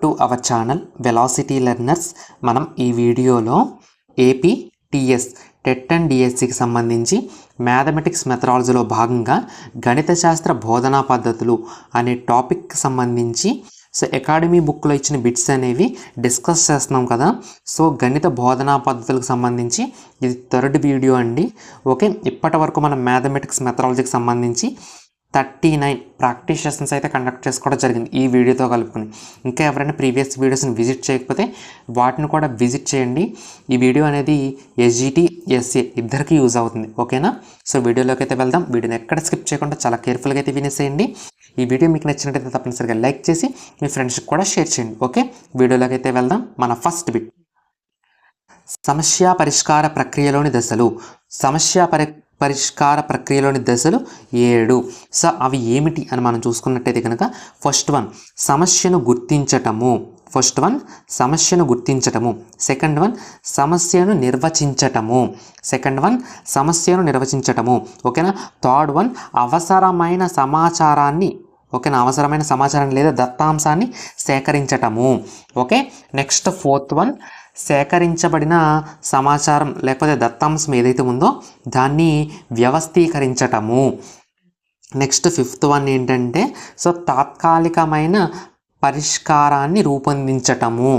To our channel velocity learners. మనం ఈ వీడియోలో ఏపీ టీఎస్ టెట్ అండ్ డిఎస్సికి సంబంధించి మ్యాథమెటిక్స్ మెథడాలజీలో భాగంగా గణిత శాస్త్ర బోధనా పద్ధతులు అనే టాపిక్కి సంబంధించి అకాడమీ బుక్లో ఇచ్చిన బిట్స్ అనేవి డిస్కస్ చేస్తున్నాం కదా. సో గణిత బోధనా పద్ధతులకు సంబంధించి ఇది థర్డ్ వీడియో అండి. ఓకే, ఇప్పటి వరకు మనం మ్యాథమెటిక్స్ మెథడాలజీకి సంబంధించి 39 ప్రాక్టీస్ సెషన్స్ అయితే కండక్ట్ చేసుకోవడం జరిగింది ఈ వీడియోతో కలుపుకొని. ఇంకా ఎవరైనా ప్రీవియస్ వీడియోస్ని విజిట్ చేయకపోతే వాటిని కూడా విజిట్ చేయండి. ఈ వీడియో అనేది ఎస్జిటి ఎస్ఏ ఇద్దరికి యూజ్ అవుతుంది. ఓకేనా? సో వీడియోలోకి అయితే వెళ్దాం. వీడియోని ఎక్కడ స్కిప్ చేయకుండా చాలా కేర్ఫుల్గా అయితే వినేసేయండి. ఈ వీడియో మీకు నచ్చినట్టయితే తప్పనిసరిగా లైక్ చేసి మీ ఫ్రెండ్స్కి కూడా షేర్ చేయండి. ఓకే, వీడియోలోకి అయితే వెళ్దాం. మన ఫస్ట్ బిట్, సమస్య పరిష్కార ప్రక్రియలోని దశలు. పరిష్కార ప్రక్రియలోని దశలు 7. సో అవి ఏమిటి అని మనం చూసుకున్నట్టయితే కనుక ఫస్ట్ వన్ సమస్యను గుర్తించటము. సెకండ్ వన్ సమస్యను నిర్వచించటము. ఓకేనా? థర్డ్ వన్ అవసరమైన సమాచారాన్ని లేదా దత్తాంశాన్ని సేకరించటము. ఓకే, నెక్స్ట్ ఫోర్త్ వన్ సేకరించబడిన సమాచారం లేకపోతే దత్తాంశం ఏదైతే ఉందో దాన్ని వ్యవస్థీకరించటము. నెక్స్ట్ ఫిఫ్త్ వన్ ఏంటంటే తాత్కాలికమైన పరిష్కారాన్ని రూపొందించటము.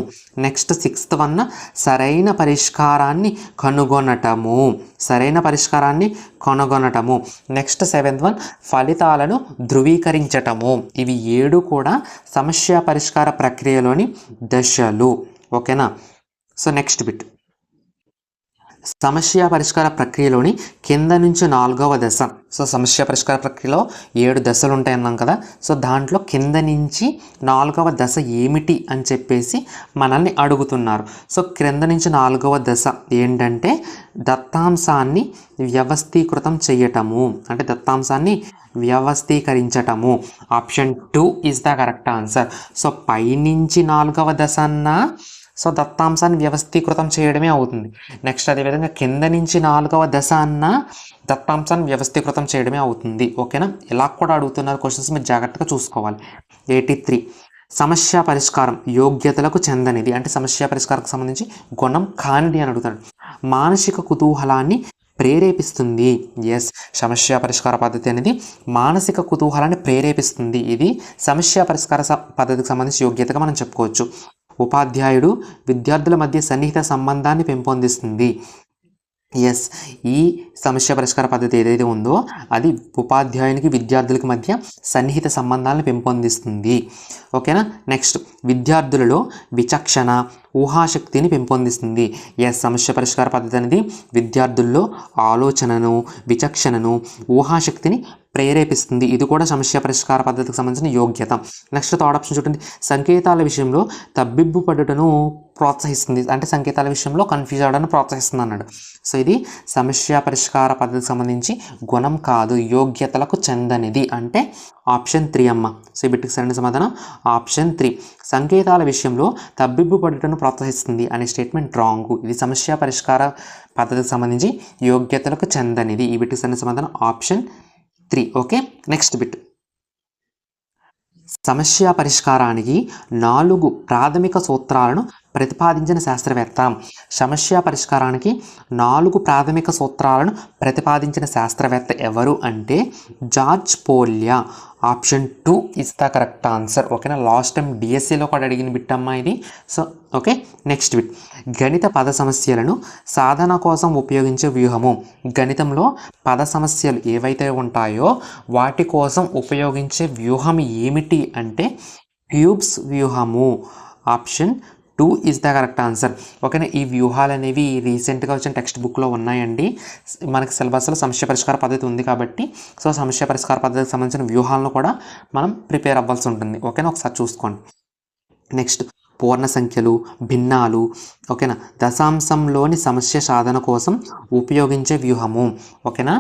నెక్స్ట్ సిక్స్త్ వన్ సరైన పరిష్కారాన్ని కనుగొనటము. నెక్స్ట్ సెవెంత్ వన్ ఫలితాలను ధృవీకరించటము. ఇవి 7 కూడా సమస్య పరిష్కార ప్రక్రియలోని దశలు. ఓకేనా? సో నెక్స్ట్ బిట్, సమస్య పరిష్కార ప్రక్రియలోని కింద నుంచి 4వ దశ. సో సమస్య పరిష్కార ప్రక్రియలో 7 దశలు ఉంటాయన్నాం కదా. సో దాంట్లో కింద నుంచి 4వ దశ ఏమిటి అని చెప్పేసి మనల్ని అడుగుతున్నారు. సో క్రింద నుంచి 4వ దశ ఏంటంటే దత్తాంశాన్ని వ్యవస్థీకరించటము. Option 2 is the correct answer. So పైనుంచి 4వ దశ అన్నా దత్తాంశాన్ని వ్యవస్థీకృతం చేయడమే అవుతుంది. నెక్స్ట్ అదేవిధంగా కింద నుంచి 4వ దశ అన్న దత్తాంశాన్ని వ్యవస్థీకృతం చేయడమే అవుతుంది. ఓకేనా? ఇలా కూడా అడుగుతున్నారు క్వశ్చన్స్, మీరు జాగ్రత్తగా చూసుకోవాలి. 83 సమస్య పరిష్కారం యోగ్యతలకు చెందనిది. అంటే సమస్య పరిష్కారకు సంబంధించి గుణం కానిది అని అడుగుతాడు. మానసిక కుతూహలాన్ని ప్రేరేపిస్తుంది. ఎస్, సమస్య పరిష్కార పద్ధతి అనేది మానసిక కుతూహలాన్ని ప్రేరేపిస్తుంది. ఇది సమస్య పరిష్కార పద్ధతికి సంబంధించి యోగ్యతగా మనం చెప్పుకోవచ్చు. ఉపాధ్యాయుడు విద్యార్థుల మధ్య సన్నిహిత సంబంధాన్ని పెంపొందిస్తుంది. ఎస్, ఈ సమస్య పరిష్కార పద్ధతి ఏదైతే ఉందో అది ఉపాధ్యాయునికి విద్యార్థులకి మధ్య సన్నిహిత సంబంధాలను పెంపొందిస్తుంది. ఓకేనా? నెక్స్ట్ విద్యార్థులలో విచక్షణ ఊహాశక్తిని పెంపొందిస్తుంది. ఎస్, సమస్య పరిష్కార పద్ధతి అనేది విద్యార్థుల్లో ఆలోచనను, విచక్షణను, ఊహాశక్తిని ప్రేరేపిస్తుంది. ఇది కూడా సమస్య పరిష్కార పద్ధతికి సంబంధించిన యోగ్యత. నెక్స్ట్ థర్డ్ ఆప్షన్ చూడండి, సంకేతాల విషయంలో తబ్బిబ్బు పడుటను ప్రోత్సహిస్తుంది. అంటే సంకేతాల విషయంలో కన్ఫ్యూజ్ అవ్వడాన్ని ప్రోత్సహిస్తుంది అన్నాడు. సో ఇది సమస్య పరిష్కార పద్ధతికి సంబంధించి గుణం కాదు, యోగ్యతలకు చెందనిది. అంటే ఆప్షన్ 3 అమ్మ. సో ఈ బిట్టికి సరైన సమాధానం ఆప్షన్ 3. సంకేతాల విషయంలో తబ్బిబ్బు పడుటను ప్రోత్సహిస్తుంది అనే స్టేట్మెంట్ రాంగ్. ఇది సమస్య పరిష్కార పద్ధతికి సంబంధించి యోగ్యతలకు చెందనిది. ఈ బిట్టికి సరైన సమాధానం ఆప్షన్ 3. ఓకే, నెక్స్ట్ బిట్, సమస్య పరిష్కారానికి 4 ప్రాథమిక సూత్రాలను ప్రతిపాదించిన శాస్త్రవేత్త. సమస్య పరిష్కారానికి 4 ప్రాథమిక సూత్రాలను ప్రతిపాదించిన శాస్త్రవేత్త ఎవరు అంటే George Polya. Option 2 is the correct answer. ఓకేనా? లాస్ట్ టైం డిఎస్సిలో కూడా అడిగిన బిట్ అమ్మా ఇది. సో ఓకే, నెక్స్ట్ బిట్, గణిత పద సమస్యలను సాధన కోసం ఉపయోగించే వ్యూహము. గణితంలో పద సమస్యలు ఏవైతే ఉంటాయో వాటి కోసం ఉపయోగించే వ్యూహం ఏమిటి అంటే క్యూబ్స్ వ్యూహము. Option 2 is the correct answer. ఓకేనా? ఈ వ్యూహాలు అనేవి రీసెంట్గా వచ్చిన టెక్స్ట్ బుక్లో ఉన్నాయండి. మనకి సిలబస్లో సమస్య పరిష్కార పద్ధతి ఉంది కాబట్టి సో సమస్య పరిష్కార పద్ధతికి సంబంధించిన వ్యూహాలను కూడా మనం ప్రిపేర్ అవ్వాల్సి ఉంటుంది. ఓకేనా? ఒకసారి చూసుకోండి. నెక్స్ట్ పూర్ణ సంఖ్యలు, భిన్నాలు. ఓకేనా? దశాంశంలోని సమస్య సాధన కోసం ఉపయోగించే వ్యూహము. ఓకేనా?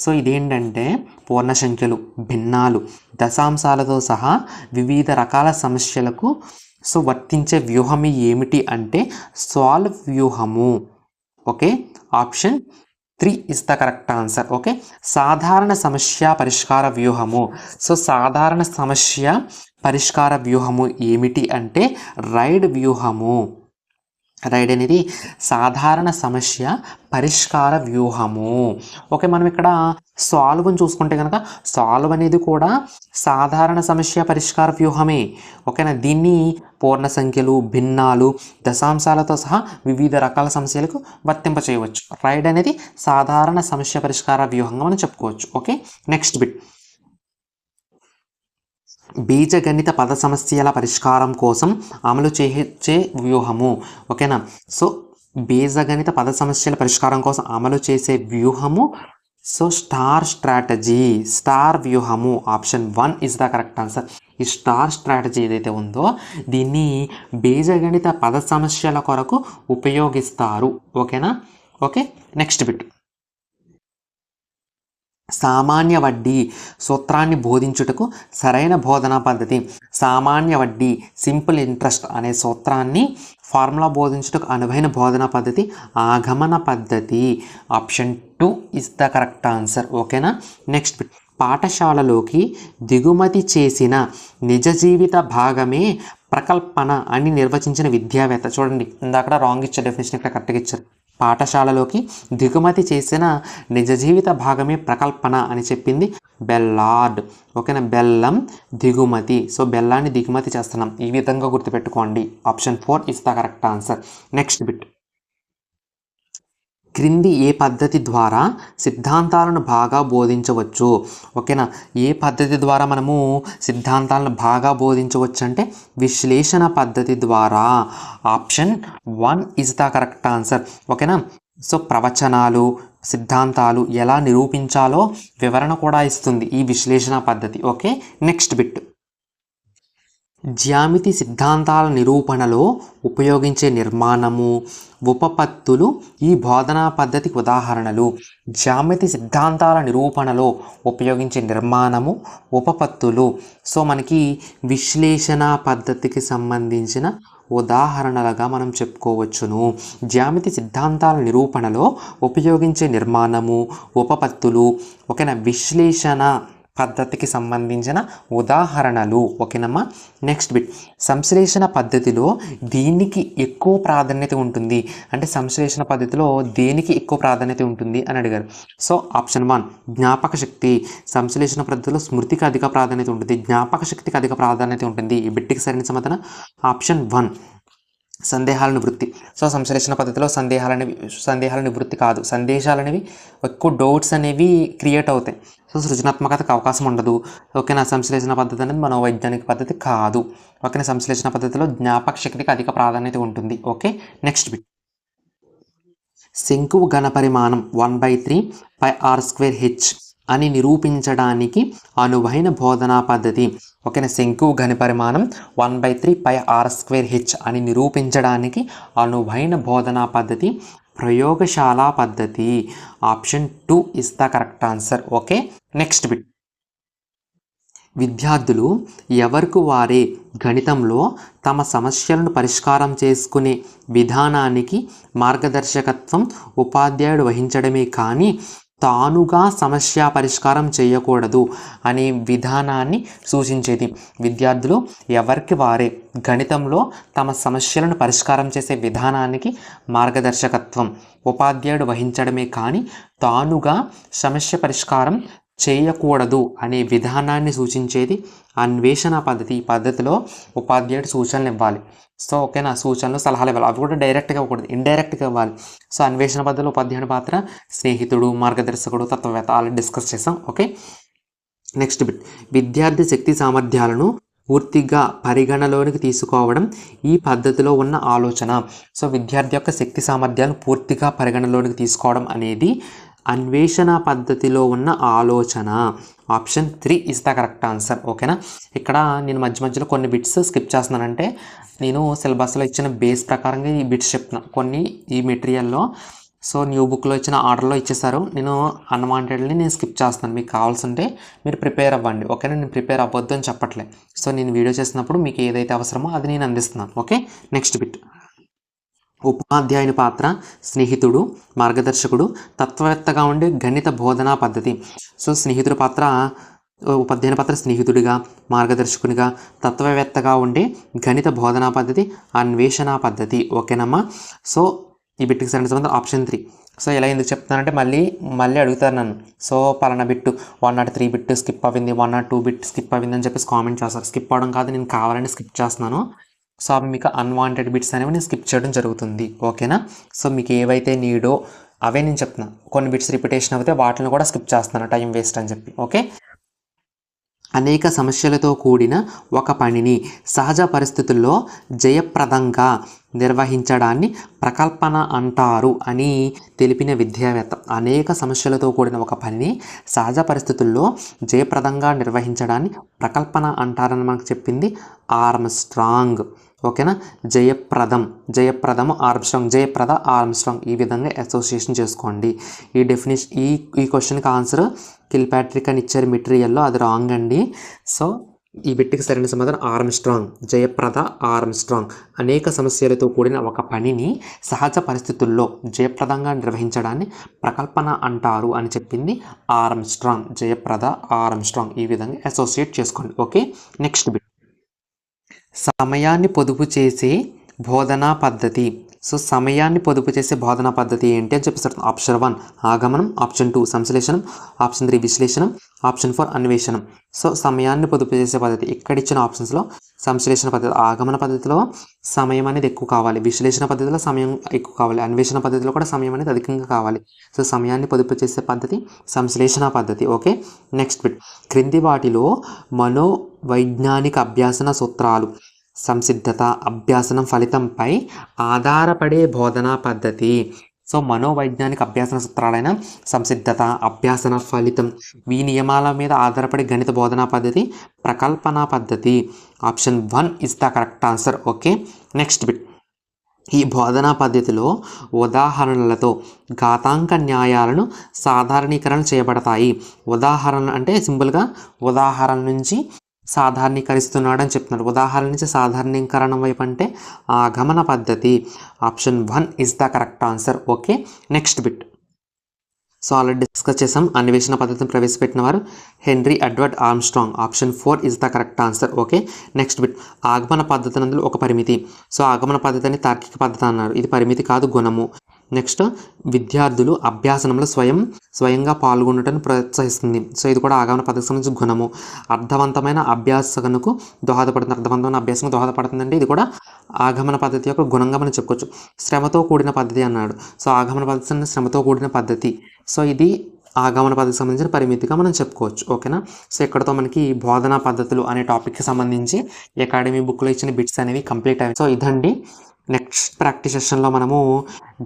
సో ఇదేంటంటే పూర్ణ సంఖ్యలు, భిన్నాలు, దశాంశాలతో సహా వివిధ రకాల సమస్యలకు వర్తించే వ్యూహం ఏమిటి అంటే సాల్వ్ వ్యూహము. Okay, option 3 is the correct answer. Okay, సాధారణ సమస్య పరిష్కార వ్యూహము. సో సాధారణ సమస్య పరిష్కార వ్యూహము ఏమిటి అంటే రైడ్ వ్యూహము. రైడ్ అనేది సాధారణ సమస్య పరిష్కార వ్యూహము. ఓకే, మనం ఇక్కడ సాల్వ్ని చూసుకుంటే కనుక సాల్వ్ అనేది కూడా సాధారణ సమస్య పరిష్కార వ్యూహమే. ఓకేనా, దీన్ని పూర్ణ సంఖ్యలు, భిన్నాలు, దశాంశాలతో సహా వివిధ రకాల సమస్యలకు వర్తింప చేయవచ్చు. రైడ్ అనేది సాధారణ సమస్య పరిష్కార వ్యూహంగా మనం చెప్పుకోవచ్చు. Okay, next bit. బీజగణిత పద సమస్యల పరిష్కారం కోసం అమలు చేసే వ్యూహము. ఓకేనా, సో బీజగణిత పద సమస్యల పరిష్కారం కోసం అమలు చేసే వ్యూహము సో స్టార్ స్ట్రాటజీ, స్టార్ వ్యూహము. Option 1 is the correct answer. ఈ స్టార్ స్ట్రాటజీ ఏదైతే ఉందో దీన్ని బీజగణిత పద సమస్యల కొరకు ఉపయోగిస్తారు. ఓకేనా. Okay, next bit. సామాన్య వడ్డీ సూత్రాన్ని బోధించుటకు సరైన బోధనా పద్ధతి. సామాన్య వడ్డీ, సింపుల్ ఇంట్రెస్ట్ అనే సూత్రాన్ని ఫార్ములా బోధించుటకు అనువైన బోధనా పద్ధతి ఆగమన పద్ధతి. Option 2 is the correct answer. ఓకేనా. నెక్స్ట్ పాఠశాలలోకి దిగుమతి చేసిన నిజ జీవిత భాగమే ప్రకల్పన అని నిర్వచించిన విద్యావేత్త. చూడండి, ఇందాక రాంగ్ ఇచ్చారు డెఫినేషన్, ఇక్కడ కరెక్ట్గా ఇచ్చారు. పాఠశాలలోకి దిగుమతి చేసిన నిజ జీవిత భాగమే ప్రకల్పన అని చెప్పింది బెల్లార్డ్. ఓకేనా, బెల్లం దిగుమతి. సో బెల్లాన్ని దిగుమతి చేస్తున్నాం, ఈ విధంగా గుర్తుపెట్టుకోండి. Option 4 is the correct answer. Next bit. క్రింది ఏ పద్ధతి ద్వారా సిద్ధాంతాలను బాగా బోధించవచ్చు. ఓకేనా, ఏ పద్ధతి ద్వారా మనము సిద్ధాంతాలను బాగా బోధించవచ్చు అంటే విశ్లేషణ పద్ధతి ద్వారా. Option 1 is the correct answer. ఓకేనా, సో ప్రవచనాలు, సిద్ధాంతాలు ఎలా నిరూపించాలో వివరణ కూడా ఇస్తుంది ఈ విశ్లేషణ పద్ధతి. Okay, next bit. జ్యామితి సిద్ధాంతాల నిరూపణలో ఉపయోగించే నిర్మాణము, ఉపపత్తులు ఈ బోధనా పద్ధతికి ఉదాహరణలు. జ్యామితి సిద్ధాంతాల నిరూపణలో ఉపయోగించే నిర్మాణము, ఉపపత్తులు సో మనకి విశ్లేషణ పద్ధతికి సంబంధించిన ఉదాహరణలుగా మనం చెప్పుకోవచ్చును. జ్యామితి సిద్ధాంతాల నిరూపణలో ఉపయోగించే నిర్మాణము, ఉపపత్తులు ఓకేనా విశ్లేషణ పద్ధతికి సంబంధించిన ఉదాహరణలు. ఓకేనమ్మా. Next bit. సంశ్లేషణ పద్ధతిలో దీనికి ఎక్కువ ప్రాధాన్యత ఉంటుంది అంటే సంశ్లేషణ పద్ధతిలో దేనికి ఎక్కువ ప్రాధాన్యత ఉంటుంది అని అడిగారు. సో ఆప్షన్ 1 జ్ఞాపక శక్తి. సంశ్లేషణ పద్ధతిలో స్మృతికి అధిక ప్రాధాన్యత ఉంటుంది, జ్ఞాపక శక్తికి అధిక ప్రాధాన్యత ఉంటుంది. ఈ బిట్టికి సరైన సమాధానం ఆప్షన్ 1 సందేహాల నివృత్తి. సో సంశ్లేషణ పద్ధతిలో సందేహాల నివృత్తి కాదు, సందేశాలనేవి ఎక్కువ డౌట్స్ అనేవి క్రియేట్ అవుతాయి. సో సృజనాత్మకతకు అవకాశం ఉండదు. ఓకేనా, సంశ్లేషణ పద్ధతి అనేది మనోవైజ్ఞానిక పద్ధతి కాదు. ఓకేనా, సంశ్లేషణ పద్ధతిలో జ్ఞాపక శక్తికి అధిక ప్రాధాన్యత ఉంటుంది. Okay, next bit. శంకువు ఘనపరిమాణం 1/3 πr² అని నిరూపించడానికి అనువైన బోధనా పద్ధతి. ఓకేనా, శంకువు ఘనపరిమాణం 1/3 πr² అని నిరూపించడానికి అనువైన బోధనా పద్ధతి ప్రయోగశాల పద్ధతి. Option 2 is the correct answer. Okay, next bit. విద్యార్థులు ఎవరికి వారే గణితంలో తమ సమస్యలను పరిష్కారం చేసుకునే విధానానికి మార్గదర్శకత్వం ఉపాధ్యాయుడు వహించడమే కానీ తానుగా సమస్య పరిష్కారం చేయకూడదు అనే విధానాన్ని సూచించేది. విద్యార్థులు ఎవరికి వారే గణితంలో తమ సమస్యలను పరిష్కారం చేసే విధానానికి మార్గదర్శకత్వం ఉపాధ్యాయుడు వహించడమే కానీ తానుగా సమస్య పరిష్కారం చేయకూడదు అనే విధానాన్ని సూచించేది అన్వేషణ పద్ధతి. ఈ పద్ధతిలో ఉపాధ్యాయుడు సూచనలు ఇవ్వాలి. సో ఓకేనా, సూచనలు సలహాలు ఇవ్వాలి, అవి కూడా డైరెక్ట్గా ఇవ్వకూడదు, ఇండైరెక్ట్గా ఇవ్వాలి. సో అన్వేషణ పద్ధతిలో ఉపాధ్యాయుడి పాత్ర స్నేహితుడు, మార్గదర్శకుడు, తత్వవేత్త ఆల్రెడీ డిస్కస్ చేసాం. Okay, next bit. విద్యార్థి శక్తి సామర్థ్యాలను పూర్తిగా పరిగణలోనికి తీసుకోవడం ఈ పద్ధతిలో ఉన్న ఆలోచన. సో విద్యార్థి యొక్క శక్తి సామర్థ్యాలను పూర్తిగా పరిగణలోనికి తీసుకోవడం అనేది అన్వేషణ పద్ధతిలో ఉన్న ఆలోచన. Option 3 is the correct answer. ఓకేనా, ఇక్కడ నేను మధ్యలో కొన్ని బిట్స్ స్కిప్ చేస్తున్నానంటే నేను సిలబస్లో ఇచ్చిన బేస్ ప్రకారంగా ఈ బిట్స్ చెప్తున్నాను. కొన్ని ఈ మెటీరియల్లో సో న్యూ బుక్లో ఇచ్చిన ఆర్డర్లో ఇచ్చేసారు, నేను అన్వాంటెడ్ని నేను స్కిప్ చేస్తున్నాను. మీకు కావాల్సి ఉంటే మీరు ప్రిపేర్ అవ్వండి. ఓకేనా, నేను ప్రిపేర్ అవ్వద్దు అని చెప్పట్లే. సో నేను వీడియో చేసినప్పుడు మీకు ఏదైతే అవసరమో అది నేను అందిస్తున్నాను. Okay, next bit. ఉపాధ్యాయుని పాత్ర స్నేహితుడు, మార్గదర్శకుడు, తత్వవేత్తగా ఉండే గణిత బోధనా పద్ధతి. సో స్నేహితుడి పాత్ర ఉపాధ్యాయ పాత్ర స్నేహితుడిగా, మార్గదర్శకునిగా, తత్వవేత్తగా ఉండే గణిత బోధనా పద్ధతి అన్వేషణ పద్ధతి. ఓకేనమ్మా. సో ఈ బిట్కి సరైన సమాధానం ఆప్షన్ 3. సో ఇలా ఎందుకు చెప్తున్నానంటే మళ్ళీ అడుగుతారు నన్ను. సో పలానా బిట్టు 103 బిట్ స్కిప్ అయింది, 102 బిట్ స్కిప్ అయింది అని చెప్పేసి కామెంట్ చేస్తారు. స్కిప్ అవడం కాదు, నేను కావాలని స్కిప్ చేస్తున్నాను. సో అవి మీకు అన్వాంటెడ్ బిట్స్ అనేవి నేను స్కిప్ చేయడం జరుగుతుంది. ఓకేనా. సో మీకు ఏవైతే నీడో అవే నేను చెప్తున్నాను. కొన్ని బిట్స్ రిపిటేషన్ అవుతే వాటిని కూడా స్కిప్ చేస్తున్నాను, టైం వేస్ట్ అని చెప్పి. ఓకే. అనేక సమస్యలతో కూడిన ఒక పనిని సహజ పరిస్థితుల్లో జయప్రదంగా నిర్వహించడాన్ని ప్రకల్పన అంటారు అని తెలిపిన విద్యావేత్త. అనేక సమస్యలతో కూడిన ఒక పనిని సహజ పరిస్థితుల్లో జయప్రదంగా నిర్వహించడాన్ని ప్రకల్పన అంటారని మనకు చెప్పింది ఆర్మ్స్ట్రాంగ్. ఓకేనా. జయప్రదము ఆర్మ్స్ట్రాంగ్, జయప్రద ఆర్మ్స్ట్రాంగ్. ఈ విధంగా అసోసియేషన్ చేసుకోండి. ఈ డెఫినేషన్ ఈ క్వశ్చన్కి ఆన్సర్ కిల్పాట్రిక్ అని ఇచ్చారు మెటీరియల్లో, అది రాంగ్ అండి. సో ఈ బిట్టికి సరైన సమాధానం ఆర్మ్స్ట్రాంగ్, జయప్రద ఆర్మ్స్ట్రాంగ్. అనేక సమస్యలతో కూడిన ఒక పనిని సహజ పరిస్థితుల్లో జయప్రదంగా నిర్వహించడాన్ని ప్రకల్పన అంటారు అని చెప్పింది ఆర్మ్స్ట్రాంగ్, జయప్రద ఆర్మ్స్ట్రాంగ్. ఈ విధంగా అసోసియేట్ చేసుకోండి. ఓకే. నెక్స్ట్ బిట్, సమయాన్ని పొదుపు చేసే బోధనా పద్ధతి. సో సమయాన్ని పొదుపు చేసే బోధనా పద్ధతి ఏంటి అని చెప్పేస్తారు. ఆప్షన్ 1 ఆగమనం, ఆప్షన్ 2 సంశ్లేషణం, ఆప్షన్ 3 విశ్లేషణం, ఆప్షన్ 4 అన్వేషణం. సో సమయాన్ని పొదుపు చేసే పద్ధతి ఇక్కడ ఇచ్చిన ఆప్షన్స్లో సంశ్లేషణ పద్ధతి, ఆగమన పద్ధతిలో సమయం అనేది ఎక్కువ కావాలి, విశ్లేషణ పద్ధతిలో సమయం ఎక్కువ కావాలి, అన్వేషణ పద్ధతిలో కూడా సమయం అనేది అధికంగా కావాలి. సో సమయాన్ని పొదుపు చేసే పద్ధతి సంశ్లేషణ పద్ధతి. ఓకే. నెక్స్ట్ బిట్, క్రింది వాటిలో మనోవైజ్ఞానిక అభ్యాసన సూత్రాలు సంసిద్ధత, అభ్యాసనం ఫలితంపై ఆధారపడే బోధనా పద్ధతి. సో మనోవైజ్ఞానిక అభ్యాసన సూత్రాలైన సంసిద్ధత, అభ్యాసన ఫలితం, ఈ నియమాల మీద ఆధారపడే గణిత బోధనా పద్ధతి ప్రకల్పన పద్ధతి. Option 1 is the correct answer. Okay. Next bit, ఈ బోధనా పద్ధతిలో ఉదాహరణలతో ఘాతాంక న్యాయాలను సాధారణీకరణ చేయబడతాయి. ఉదాహరణ అంటే సింపుల్గా ఉదాహరణ నుంచి సాధారణీకరిస్తున్నాడు అని చెప్తున్నాడు. ఉదాహరణ నుంచి సాధారణీకరణ వైపు అంటే ఆగమన పద్ధతి. Option 1 is the correct answer. Okay. Next bit, so already discuss చేసాం. అన్వేషణ పద్ధతిని ప్రవేశపెట్టిన వారు Henry Edward Armstrong. Option 4 is the correct answer. Okay. Next bit, ఆగమన పద్ధతి నందు ఒక పరిమితి. సో ఆగమన పద్ధతి అని తార్కిక పద్ధతి అన్నారు, ఇది పరిమితి కాదు, గుణము. నెక్స్ట్, విద్యార్థులు అభ్యాసనంలో స్వయంగా పాల్గొనటాన్ని ప్రోత్సహిస్తుంది. సో ఇది కూడా ఆగమన పద్ధతికి సంబంధించిన గుణము. అర్థవంతమైన అభ్యాసనకు దోహదపడుతుంది, అర్థవంతమైన అభ్యాసం దోహదపడుతుందంటే ఇది కూడా ఆగమన పద్ధతి యొక్క గుణంగా మనం చెప్పుకోవచ్చు. శ్రమతో కూడిన పద్ధతి అన్నాడు. సో ఆగమన పద్ధతి అంటే శ్రమతో కూడిన పద్ధతి. సో ఇది ఆగమన పద్ధతికి సంబంధించిన పరిమితిగా మనం చెప్పుకోవచ్చు. ఓకేనా. సో ఇక్కడతో మనకి బోధనా పద్ధతులు అనే టాపిక్కి సంబంధించి అకాడమీ బుక్లో ఇచ్చిన బిట్స్ అనేవి కంప్లీట్ అయ్యాయి. సో ఇదండి. నెక్స్ట్ ప్రాక్టీస్ సెషన్లో మనము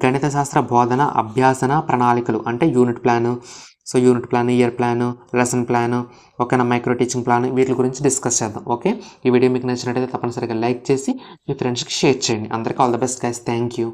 గణిత శాస్త్ర బోధన అభ్యాసన ప్రణాళికలు అంటే unit plan, so unit plan, year plan, lesson plan, ఓకేనా, మైక్రో టీచింగ్ ప్లాన్, వీటి గురించి డిస్కస్ చేద్దాం. ఓకే. ఈ వీడియో మీకు నచ్చినట్టయితే తప్పనిసరిగా లైక్ చేసి మీ ఫ్రెండ్స్కి షేర్ చేయండి. అందరికీ all the best guys. Thank you.